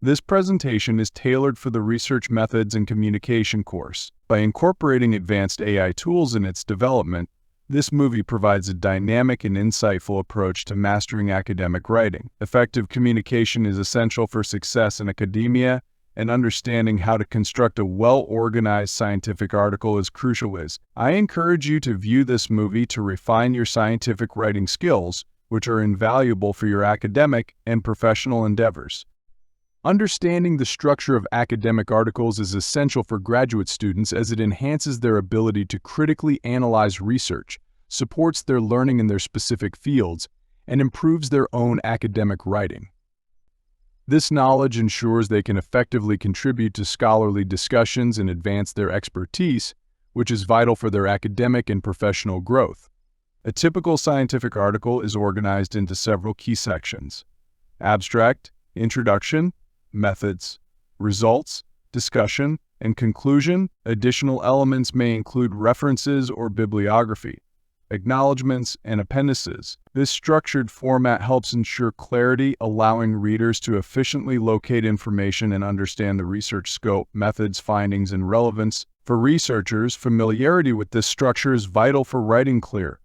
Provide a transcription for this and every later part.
This presentation is tailored for the Research Methods and Communication course. By incorporating advanced AI tools in its development, this movie provides a dynamic and insightful approach to mastering academic writing. Effective communication is essential for success in academia, and understanding how to construct a well-organized scientific article is crucial. I encourage you to view this movie to refine your scientific writing skills, which are invaluable for your academic and professional endeavors. Understanding the structure of academic articles is essential for graduate students as it enhances their ability to critically analyze research, supports their learning in their specific fields, and improves their own academic writing. This knowledge ensures they can effectively contribute to scholarly discussions and advance their expertise, which is vital for their academic and professional growth. A typical scientific article is organized into several key sections: abstract, introduction, methods, results, discussion, and conclusion. Additional elements may include references or bibliography, acknowledgments, and appendices. This structured format helps ensure clarity, allowing readers to efficiently locate information and understand the research scope, methods, findings, and relevance. For researchers, familiarity with this structure is vital for writing clear,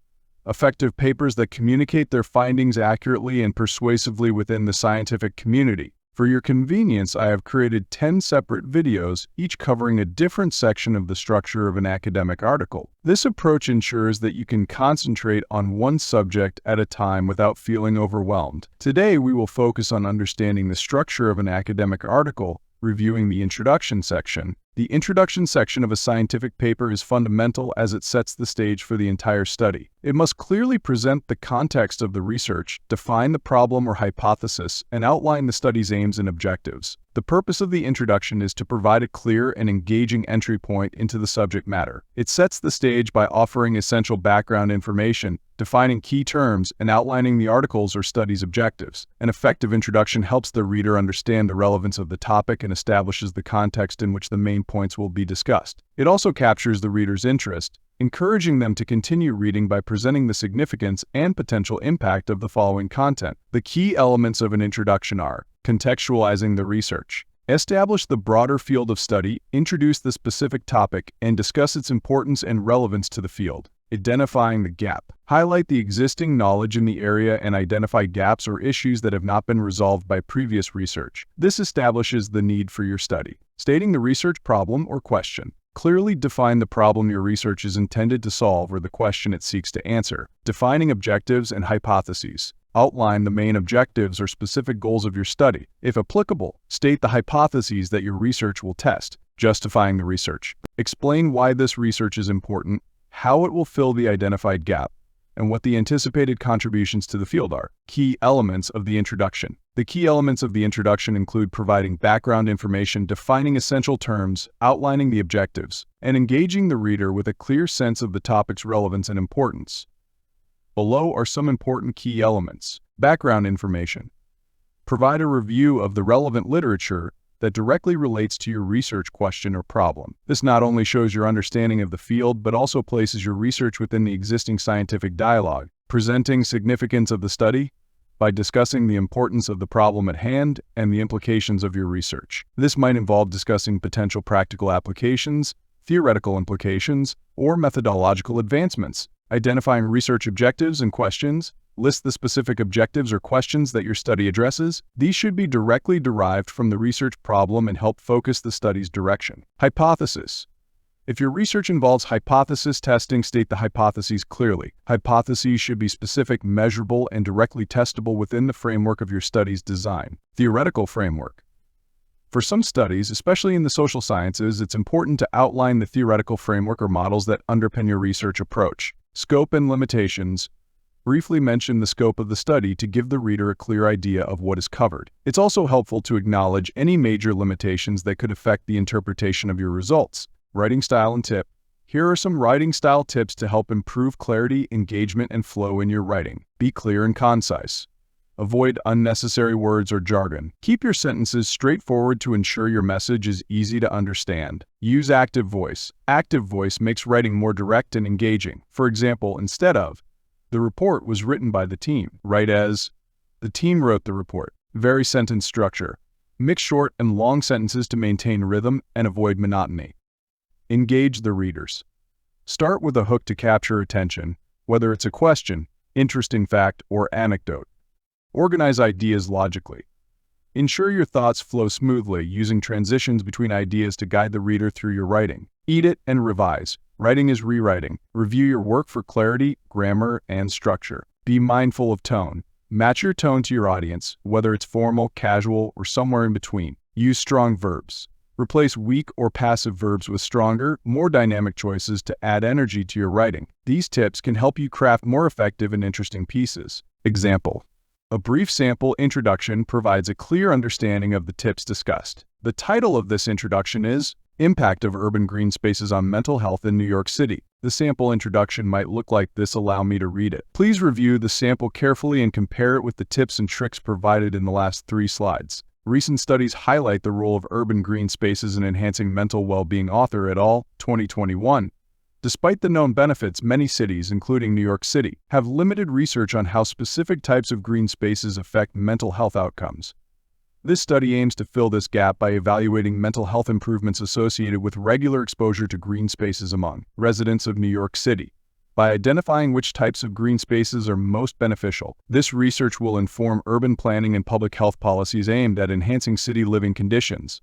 effective papers that communicate their findings accurately and persuasively within the scientific community. For your convenience, I have created 10 separate videos, each covering a different section of the structure of an academic article. This approach ensures that you can concentrate on one subject at a time without feeling overwhelmed. Today, we will focus on understanding the structure of an academic article, reviewing the introduction section. The introduction section of a scientific paper is fundamental as it sets the stage for the entire study. It must clearly present the context of the research, define the problem or hypothesis, and outline the study's aims and objectives. The purpose of the introduction is to provide a clear and engaging entry point into the subject matter. It sets the stage by offering essential background information, defining key terms, and outlining the article's or study's objectives. An effective introduction helps the reader understand the relevance of the topic and establishes the context in which the main points will be discussed. It also captures the reader's interest, encouraging them to continue reading by presenting the significance and potential impact of the following content. The key elements of an introduction are: contextualizing the research. Establish the broader field of study, introduce the specific topic, and discuss its importance and relevance to the field. Identifying the gap. Highlight the existing knowledge in the area and identify gaps or issues that have not been resolved by previous research. This establishes the need for your study. Stating the research problem or question. Clearly define the problem your research is intended to solve or the question it seeks to answer. Defining objectives and hypotheses. Outline the main objectives or specific goals of your study. If applicable, state the hypotheses that your research will test. Justifying the research. Explain why this research is important, how it will fill the identified gap, and what the anticipated contributions to the field are. Key elements of the introduction. The key elements of the introduction include providing background information, defining essential terms, outlining the objectives, and engaging the reader with a clear sense of the topic's relevance and importance. Below are some important key elements. Background information. Provide a review of the relevant literature that directly relates to your research question or problem. This not only shows your understanding of the field, but also places your research within the existing scientific dialogue. Presenting significance of the study by discussing the importance of the problem at hand and the implications of your research. This might involve discussing potential practical applications, theoretical implications, or methodological advancements. Identifying research objectives and questions. List the specific objectives or questions that your study addresses. These should be directly derived from the research problem and help focus the study's direction. Hypothesis. If your research involves hypothesis testing, state the hypotheses clearly. Hypotheses should be specific, measurable, and directly testable within the framework of your study's design. Theoretical framework. For some studies, especially in the social sciences, it's important to outline the theoretical framework or models that underpin your research approach. Scope and limitations. Briefly mention the scope of the study to give the reader a clear idea of what is covered. It's also helpful to acknowledge any major limitations that could affect the interpretation of your results. Writing style and tip. Here are some writing style tips to help improve clarity, engagement, and flow in your writing. Be clear and concise. Avoid unnecessary words or jargon. Keep your sentences straightforward to ensure your message is easy to understand. Use active voice. Active voice makes writing more direct and engaging. For example, instead of, "The report was written by the team," write as, "The team wrote the report." Vary sentence structure. Mix short and long sentences to maintain rhythm and avoid monotony. Engage the readers. Start with a hook to capture attention, whether it's a question, interesting fact, or anecdote. Organize ideas logically. Ensure your thoughts flow smoothly, using transitions between ideas to guide the reader through your writing. Eat it and revise. Writing is rewriting. Review your work for clarity, grammar, and structure. Be mindful of tone. Match your tone to your audience, whether it's formal, casual, or somewhere in between. Use strong verbs. Replace weak or passive verbs with stronger, more dynamic choices to add energy to your writing. These tips can help you craft more effective and interesting pieces. Example: a brief sample introduction provides a clear understanding of the tips discussed. The title of this introduction is Impact of Urban Green Spaces on Mental Health in New York City. The sample introduction might look like this. Allow me to read it. Please review the sample carefully and compare it with the tips and tricks provided in the last 3 slides. Recent studies highlight the role of urban green spaces in enhancing mental well-being. Author et al., 2021. Despite the known benefits, many cities, including New York City, have limited research on how specific types of green spaces affect mental health outcomes. This study aims to fill this gap by evaluating mental health improvements associated with regular exposure to green spaces among residents of New York City. By identifying which types of green spaces are most beneficial, this research will inform urban planning and public health policies aimed at enhancing city living conditions.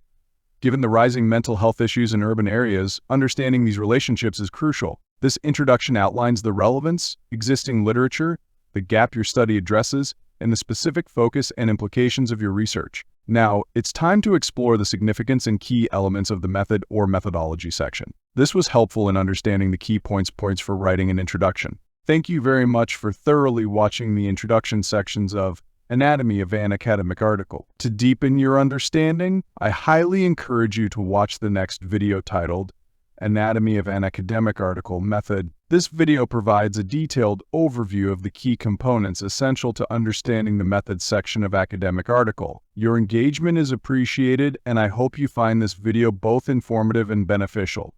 Given the rising mental health issues in urban areas, understanding these relationships is crucial. This introduction outlines the relevance, existing literature, the gap your study addresses, and the specific focus and implications of your research. Now, it's time to explore the significance and key elements of the method or methodology section. This was helpful in understanding the key points for writing an introduction. Thank you very much for thoroughly watching the introduction sections of Anatomy of an Academic Article. To deepen your understanding, I highly encourage you to watch the next video titled Anatomy of an Academic Article Method. This video provides a detailed overview of the key components essential to understanding the method section of academic article. Your engagement is appreciated, and I hope you find this video both informative and beneficial.